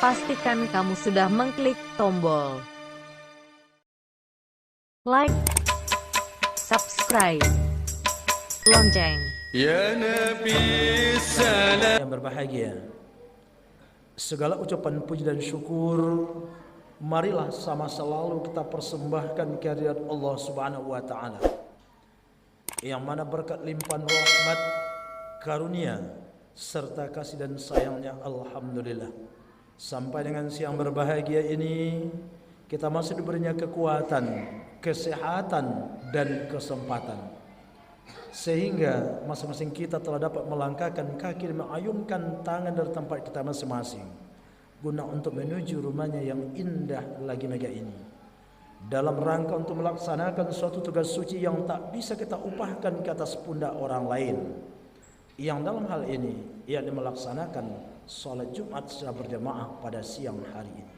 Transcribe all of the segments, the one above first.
pastikan kamu sudah mengklik tombol like, subscribe, lonceng. Ya Nabi salam. Yang berbahagia, segala ucapan puji dan syukur marilah sama selalu kita persembahkan kehadirat Allah Subhanahu wa taala, yang mana berkat limpahan rahmat, karunia serta kasih dan sayangnya, alhamdulillah, sampai dengan siang berbahagia ini kita masih diberinya kekuatan, kesehatan dan kesempatan, sehingga masing-masing kita telah dapat melangkahkan kaki dan mengayunkan tangan dari tempat kita masing-masing guna untuk menuju rumahnya yang indah lagi mega ini, dalam rangka untuk melaksanakan suatu tugas suci yang tak bisa kita upahkan ke atas pundak orang lain, yang dalam hal ini yakni melaksanakan salat Jumat secara berjamaah pada siang hari ini.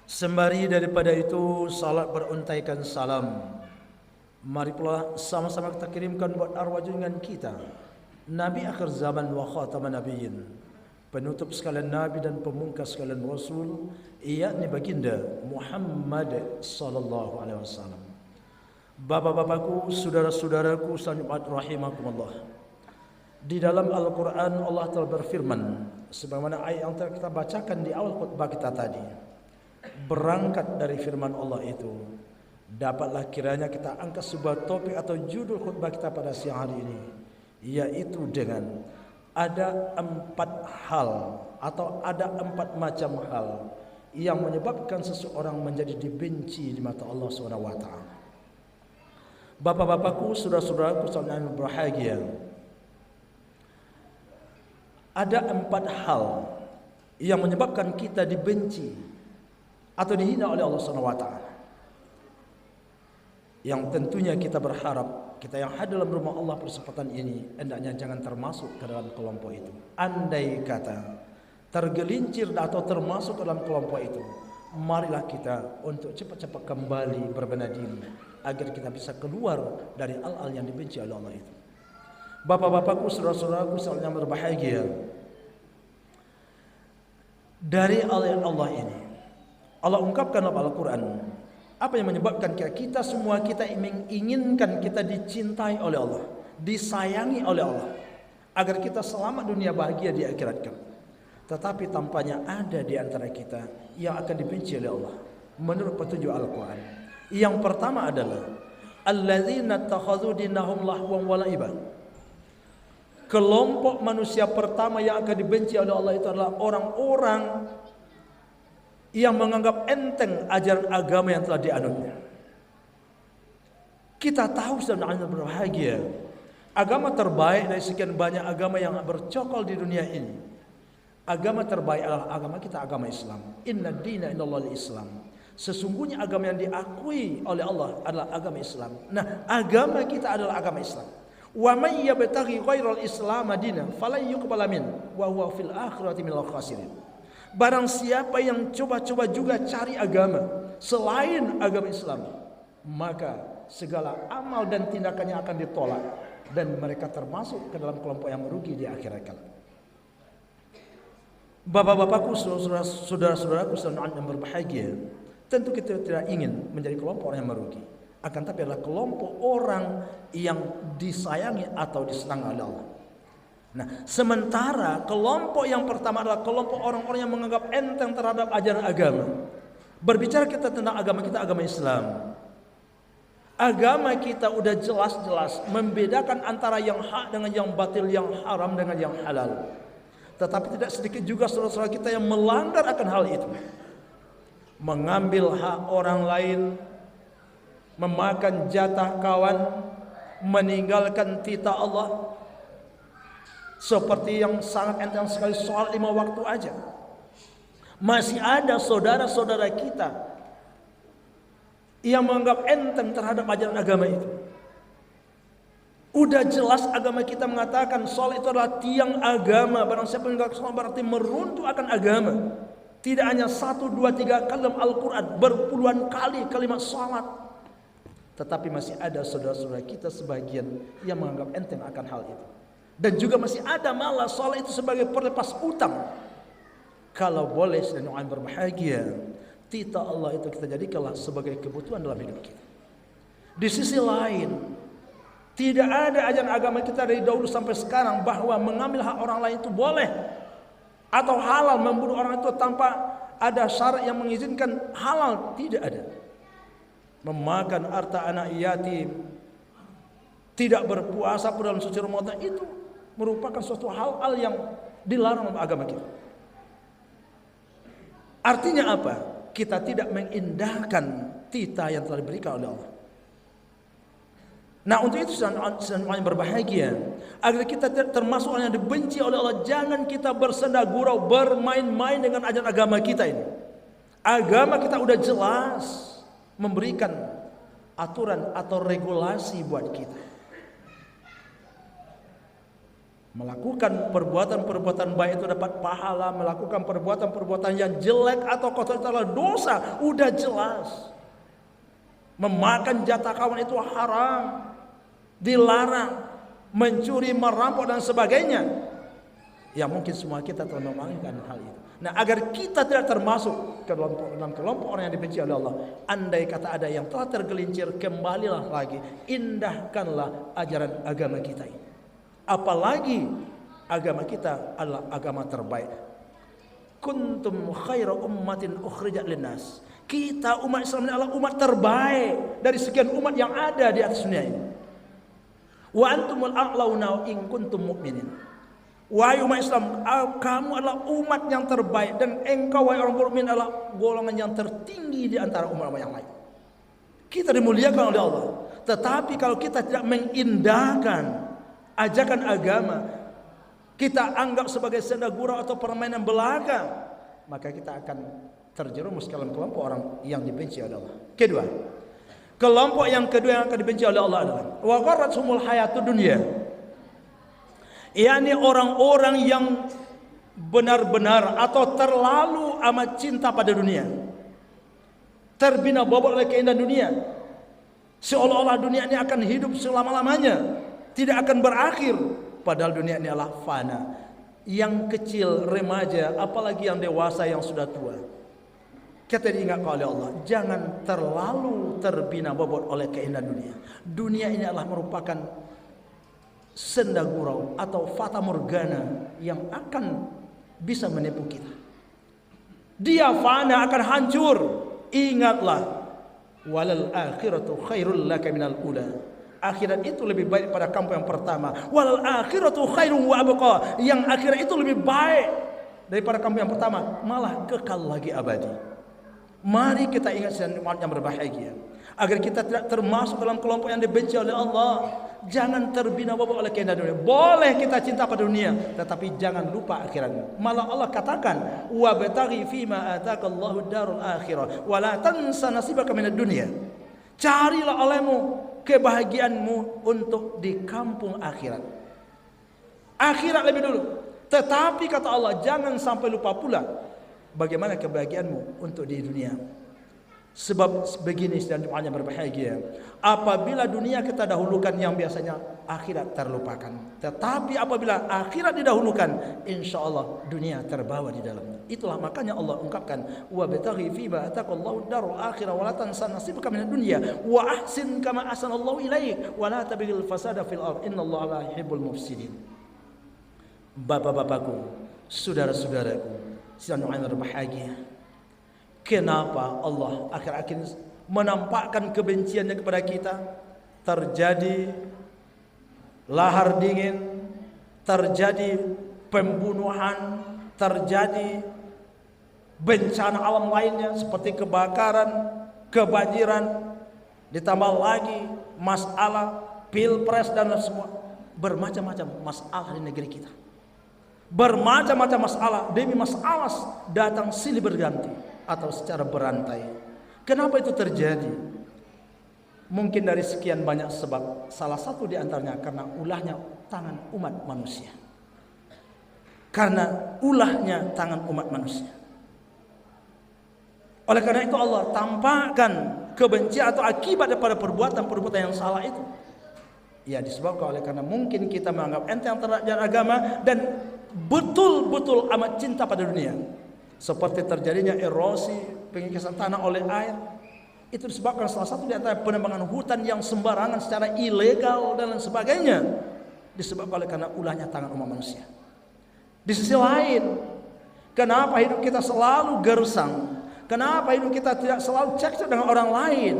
Sembari daripada itu salat beruntaikan salam, mari pula sama-sama kita kirimkan buat arwah junjungan kita, Nabi akhir zaman wa khataman nabiyyin, penutup sekalian nabi dan pemungkas sekalian rasul, yakni baginda Muhammad sallallahu alaihi wasallam. Bapak-bapakku, saudara-saudaraku, sahabat rahimakumullah. Di dalam Al-Qur'an Allah telah berfirman sebagaimana ayat yang telah kita bacakan di awal khutbah kita tadi. Berangkat dari firman Allah itu, dapatlah kiranya kita angkat sebuah topik atau judul khutbah kita pada siang hari ini, yaitu dengan ada 4 hal atau ada 4 macam hal yang menyebabkan seseorang menjadi dibenci di mata Allah Subhanahu wa taala. Bapak-bapakku, saudara-saudaraku yang berbahagia, ada 4 hal yang menyebabkan kita dibenci atau dihina oleh Allah Subhanahu wa taala, yang tentunya kita berharap kita yang hadir dalam rumah Allah persempatan ini hendaknya jangan termasuk ke dalam kelompok itu. Andai kata tergelincir atau termasuk ke dalam kelompok itu, marilah kita untuk cepat-cepat kembali berbenah diri agar kita bisa keluar dari hal-hal yang dibenci oleh Allah itu. Bapak-bapakku, saudara-saudaraku yang berbahagia, dari ayat Allah ini Allah ungkapkan dalam Al-Quran apa yang menyebabkan kita semua kita menginginkan kita dicintai oleh Allah, disayangi oleh Allah, agar kita selamat dunia, bahagia di akhirat kelak. Tetapi tampaknya ada di antara kita yang akan dibenci oleh Allah menurut petunjuk Al-Quran. Yang pertama adalah alladzina takhadhu dinahum lahwan wa la'iban. Kelompok manusia pertama yang akan dibenci oleh Allah itu adalah orang-orang yang menganggap enteng ajaran agama yang telah dianutnya. Kita tahu sebenarnya berbahagia, agama terbaik dari sekian banyak agama yang bercokol di dunia ini, agama terbaik adalah agama kita, agama Islam. Inna dina indallahi Islam. Sesungguhnya agama yang diakui oleh Allah adalah agama Islam. Nah, agama kita adalah agama Islam. Wa may yabtaghi ghairal Islam dinan falan yuqbala min wa huwa fil akhirati minal khasirin. Barang siapa yang coba-coba juga cari agama selain agama Islam, maka segala amal dan tindakannya akan ditolak dan mereka termasuk ke dalam kelompok yang merugi di akhirat kelak. Bapak-bapakku, saudara-saudaraku yang berbahagia, tentu kita tidak ingin menjadi kelompok orang yang merugi, akan tapi adalah kelompok orang yang disayangi atau disenangi oleh Allah. Nah, sementara kelompok yang pertama adalah kelompok orang-orang yang menganggap enteng terhadap ajaran agama. Berbicara kita tentang agama kita, agama Islam, agama kita udah jelas-jelas membedakan antara yang hak dengan yang batil, yang haram dengan yang halal. Tetapi tidak sedikit juga saudara-saudara kita yang melanggar akan hal itu, mengambil hak orang lain, memakan jatah kawan, meninggalkan titah Allah, seperti yang sangat enteng sekali soal 5 waktu aja. Masih ada saudara-saudara kita yang menganggap enteng terhadap ajaran agama itu. Udah jelas agama kita mengatakan sholat itu adalah tiang agama. Barang siapa yang menganggap sholat berarti meruntuh akan agama. Tidak hanya 1, 2, 3 kali dalam Al-Quran, berpuluhan kali kalimat sholat. Tetapi masih ada saudara-saudara kita sebagian yang menganggap enteng akan hal itu. Dan juga masih ada malah sholat itu sebagai perlepas utang. Kalau boleh dan orang berbahagia, titah Allah itu kita jadikanlah sebagai kebutuhan dalam hidup kita. Di sisi lain, tidak ada ajaran agama kita dari dahulu sampai sekarang bahwa mengambil hak orang lain itu boleh atau halal, membunuh orang itu tanpa ada syarat yang mengizinkan halal, tidak ada. Memakan harta anak yatim, tidak berpuasa pada dalam suci Ramadan itu merupakan suatu hal yang dilarang dalam agama kita. Artinya apa? Kita tidak mengindahkan titah yang telah diberikan oleh Allah. Nah, untuk itu sedang yang berbahagia, agar kita termasuk orang yang dibenci oleh Allah, jangan kita bersenda gurau, bermain-main dengan ajaran agama kita ini. Agama kita udah jelas memberikan aturan atau regulasi buat kita. Melakukan perbuatan-perbuatan baik itu dapat pahala, melakukan perbuatan-perbuatan yang jelek atau kotor itu adalah dosa, udah jelas. Memakan jatah kawan itu haram, dilarang, mencuri, merampok dan sebagainya. Ya mungkin semua kita telah memainkan hal itu. Nah, agar kita tidak termasuk ke dalam kelompok orang yang dibenci oleh Allah, andai kata ada yang telah tergelincir, kembalilah lagi, indahkanlah ajaran agama kita ini. Apalagi agama kita adalah agama terbaik. Kuntum khaira ummatin ukhrijat linnas. Kita umat Islam ini adalah umat terbaik dari sekian umat yang ada di atas dunia ini. Wa antumul a'launa in kuntum mu'minin. Wahai umat Islam, kamu adalah umat yang terbaik, dan engkau wahai orang mukmin adalah golongan yang tertinggi di antara umat yang lain. Kita dimuliakan oleh Allah. Tetapi kalau kita tidak mengindahkan ajakan agama, kita anggap sebagai senda gurau atau permainan belaka, maka kita akan terjerumus ke dalam kelompok orang yang dibenci oleh Allah. Kedua, kelompok yang kedua yang akan dibenci oleh Allah adalah wa gharrathumul hayatud dunya, yakni orang-orang yang benar-benar atau terlalu amat cinta pada dunia, terbina bobot oleh keindahan dunia, seolah-olah dunia ini akan hidup selama-lamanya, tidak akan berakhir, padahal dunia ini adalah fana. Yang kecil, remaja, apalagi yang dewasa, yang sudah tua, kita diingatkan oleh Allah, jangan terlalu terbina bobot oleh keindahan dunia. Dunia ini adalah merupakan senda gurau atau fata morgana yang akan bisa menipu kita. Dia fana, akan hancur. Ingatlah, walal akhiratu khairul laka minal ula. Akhirat itu lebih baik pada kamu yang pertama. Walal akhiratu khairun wa abqa. Yang akhirat itu lebih baik daripada kamu yang pertama, malah kekal lagi abadi. Mari kita ingat umat yang berbahagia, agar kita tidak termasuk dalam kelompok yang dibenci oleh Allah. Jangan terbina bobot oleh keindahan dunia. Boleh kita cinta pada dunia, tetapi jangan lupa akhirat. Malah Allah katakan, wa bataghi fima ataqallahu darul akhirah wa la tansa nasibaka minad dunya. Carilah olehmu kebahagiaanmu untuk di kampung akhirat. Akhirat lebih dulu. Tetapi kata Allah, jangan sampai lupa pula bagaimana kebahagiaanmu untuk di dunia. Sebab begini sedang doanya berbahagia, apabila dunia kita dahulukan, yang biasanya akhirat terlupakan. Tetapi apabila akhirat didahulukan, insya Allah dunia terbawa di dalamnya. Itulah makanya Allah ungkapkan, wa bataghi fima ataqallahu darul akhirah wa la tansa nasibaka minad dunya wa ahsin kama ahsanallahu ilaik wa la tabghil fasada fil ardh innallaha la yuhibbul mufsidin. Bapak-bapakku, saudara-saudaraku, sedang doanya berbahagia. Kenapa Allah akhir-akhir ini menampakkan kebenciannya kepada kita? Terjadi lahar dingin, terjadi pembunuhan, terjadi bencana alam lainnya seperti kebakaran, kebanjiran, ditambah lagi masalah pilpres dan semua, bermacam-macam masalah di negeri kita. Bermacam-macam masalah, demi masalah datang silih berganti atau secara berantai. Kenapa itu terjadi? Mungkin dari sekian banyak sebab. Salah satu di antaranya karena ulahnya tangan umat manusia. Karena ulahnya tangan umat manusia. Oleh karena itu Allah tampakkan kebencian atau akibat daripada perbuatan-perbuatan yang salah itu. Ya, disebabkan oleh karena mungkin kita menganggap enteng terhadap agama dan betul-betul amat cinta pada dunia. seperti terjadinya erosi, pengikisan tanah oleh air. Itu disebabkan salah satu di antara penebangan hutan yang sembarangan secara ilegal dan lain sebagainya, disebabkan oleh karena ulahnya tangan umat manusia. Di sisi lain, kenapa hidup kita selalu gersang? Kenapa hidup kita tidak selalu cekcok dengan orang lain?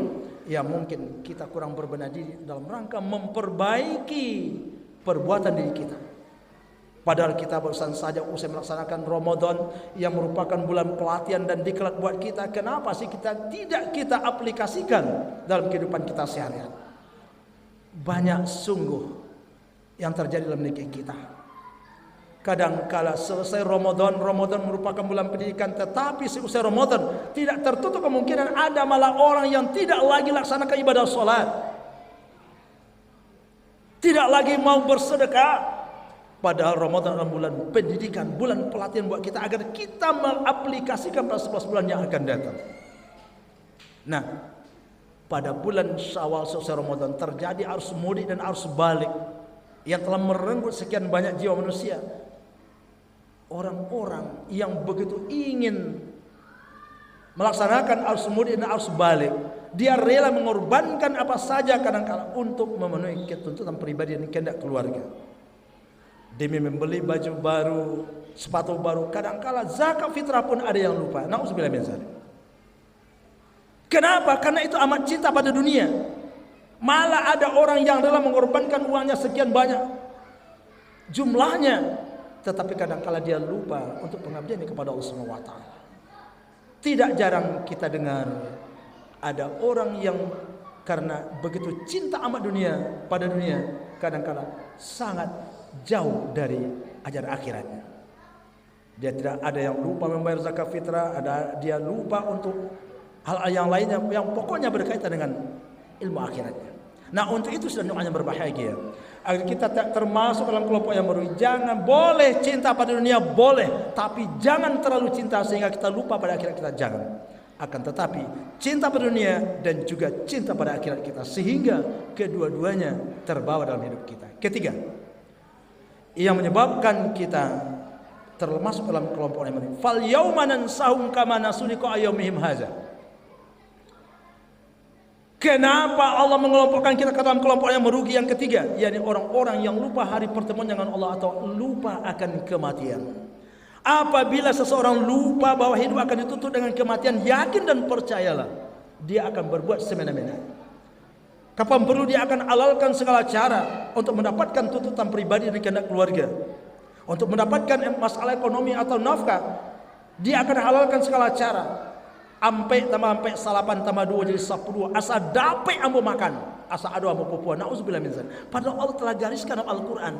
Ya mungkin kita kurang berbenah diri dalam rangka memperbaiki perbuatan diri kita. Padahal kita barusan saja usai melaksanakan Ramadan yang merupakan bulan pelatihan dan diklat buat kita. Kenapa sih tidak kita aplikasikan dalam kehidupan kita sehari-hari? Banyak sungguh yang terjadi dalam negeri kita. Kadangkala selesai Ramadan merupakan bulan pendidikan, tetapi seusai Ramadan tidak tertutup kemungkinan ada malah orang yang tidak lagi laksanakan ibadah sholat, tidak lagi mau bersedekah. Padahal Ramadan adalah bulan pendidikan, bulan pelatihan buat kita agar kita mengaplikasikan pada 11 bulan yang akan datang. Nah, pada bulan Syawal selesai Ramadan terjadi arus mudik dan arus balik yang telah merenggut sekian banyak jiwa manusia. Orang-orang yang begitu ingin melaksanakan arus mudik dan arus balik, dia rela mengorbankan apa saja kadang-kala untuk memenuhi ketuntutan pribadi dan kehendak keluarga. Demi membeli baju baru, sepatu baru, kadang-kala zakat fitrah pun ada yang lupa. Nauzubillah min dzalik. Kenapa? Karena itu amat cinta pada dunia. Malah ada orang yang rela mengorbankan uangnya sekian banyak jumlahnya, tetapi kadang-kala dia lupa untuk pengabdiannya kepada Allah Subhanahu wa taala. Tidak jarang kita dengar ada orang yang karena begitu cinta amat dunia pada dunia, kadang-kala sangat jauh dari ajaran akhiratnya. Dia tidak ada yang lupa membayar zakat fitrah, ada dia lupa untuk hal yang lainnya yang pokoknya berkaitan dengan ilmu akhiratnya. Nah, untuk itu sudah doanya berbahagia. Agar kita tak termasuk dalam kelompok yang merugi. Jangan, boleh cinta pada dunia, boleh, tapi jangan terlalu cinta sehingga kita lupa pada akhirat kita, jangan. Akan tetapi cinta pada dunia dan juga cinta pada akhirat kita, sehingga kedua-duanya terbawa dalam hidup kita. Ketiga, yang menyebabkan kita termasuk dalam kelompok yang merugi. Fal yauma nansahum kama nasu liqa yaumihim hadza. Kenapa Allah mengelompokkan kita ke dalam kelompok yang merugi yang ketiga, yakni orang-orang yang lupa hari pertemuan dengan Allah atau lupa akan kematian. Apabila seseorang lupa bahwa hidup akan ditutup dengan kematian, yakin dan percayalah dia akan berbuat semena-mena. Kapan perlu dia akan halalkan segala cara untuk mendapatkan tuntutan pribadi dan kehendak keluarga. Untuk mendapatkan masalah ekonomi atau nafkah, dia akan halalkan segala cara. Ampe tambah ampe salapan tambah 2 jadi 10. Asa dape ambo makan, asa adu ambo pupuan. Nauzubillah min dzalik. Padahal Allah telah gariskan dalam Al-Qur'an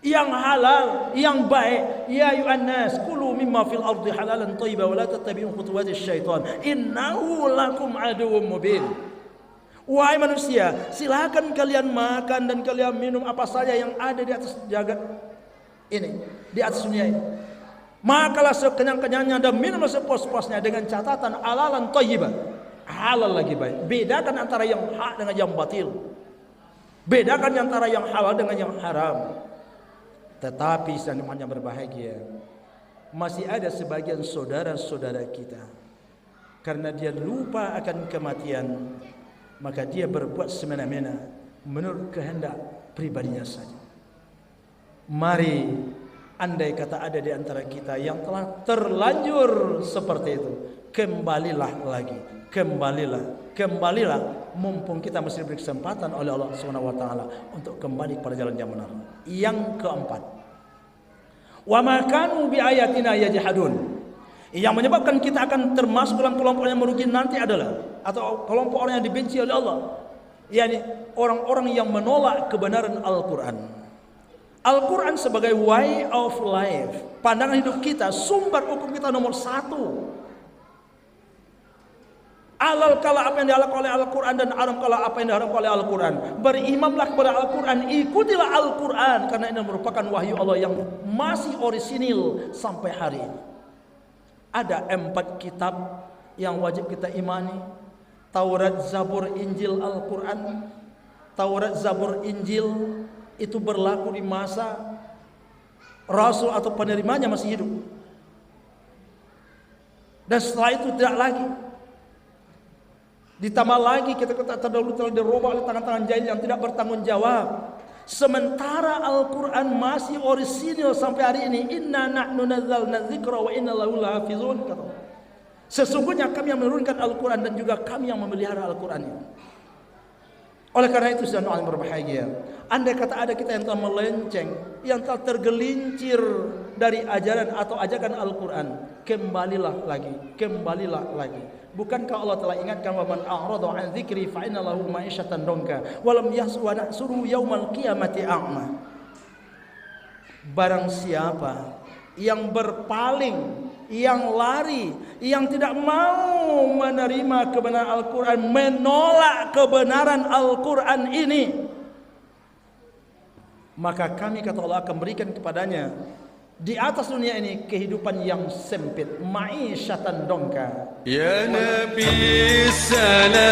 yang halal, yang baik. Ya ayuhan nas, kulu mimma fil ardi halalan thayyiban wa la tattabi'u khutuwati syaitan. Innahu lakum aduwwum mubin. Wahai manusia, silakan kalian makan dan kalian minum apa saja yang ada di atas jagat ini, di atas dunia ini. Makalah sekenyang-kenyangnya dan minumlah sepuas-puasnya dengan catatan halalan thayyiban. Halal lagi baik. Bedakan antara yang hak dengan yang batil. Bedakan antara yang halal dengan yang haram. Tetapi seandainya berbahagia, masih ada sebagian saudara-saudara kita karena dia lupa akan kematian, maka dia berbuat semena-mena menurut kehendak pribadinya saja. Mari, andai kata ada di antara kita yang telah terlanjur seperti itu, kembalilah lagi, kembalilah, mumpung kita masih diberi kesempatan oleh Allah Subhanahu wa taala untuk kembali kepada jalan yang benar. Yang keempat, wa ma kanu bi ayatina yajhadun. Yang menyebabkan kita akan termasuk dalam kelompok yang merugi nanti adalah, atau kelompok orang yang dibenci oleh Allah, yakni orang-orang yang menolak kebenaran Al-Qur'an. Al-Quran sebagai way of life, pandangan hidup kita, sumber hukum kita nomor 1. Halal kala apa yang dihalal oleh Al-Quran dan haram kala apa yang diharam oleh Al-Quran. Berimanlah kepada Al-Quran, ikutilah Al-Quran, karena ini merupakan wahyu Allah yang masih orisinil sampai hari ini. Ada 4 kitab yang wajib kita imani: Taurat, Zabur, Injil, Al-Quran. Taurat, Zabur, Injil itu berlaku di masa Rasul atau penerimanya masih hidup. Dan setelah itu tidak lagi. Ditambah lagi kita terdahulu telah dirubah oleh tangan-tangan jahil yang tidak bertanggung jawab. Sementara Al-Quran masih orisinil sampai hari ini. Inna nahnu nazzalna dzikra wa inna lahu lahafizun. Sesungguhnya kami yang menurunkan Al-Quran dan juga kami yang memelihara Al-Quran ini. Oleh karena itu saudara yang berbahagia, andai kata ada kita yang telah melenceng, yang telah tergelincir dari ajaran atau ajakan Al-Quran, kembalilah lagi. Bukankah Allah telah ingatkan, wa man a'rada 'an dzikri fa inna lahu ma'isyatan donka wa lam yahsuwa nahsuru yaumal qiyamati a'ma. Barang siapa yang berpaling, yang lari, yang tidak mau menerima kebenaran Al-Quran, menolak kebenaran Al-Quran ini, maka kami, kata Allah, akan berikan kepadanya di atas dunia ini kehidupan yang sempit, ma'isyatan dongka. Ya Nabi salam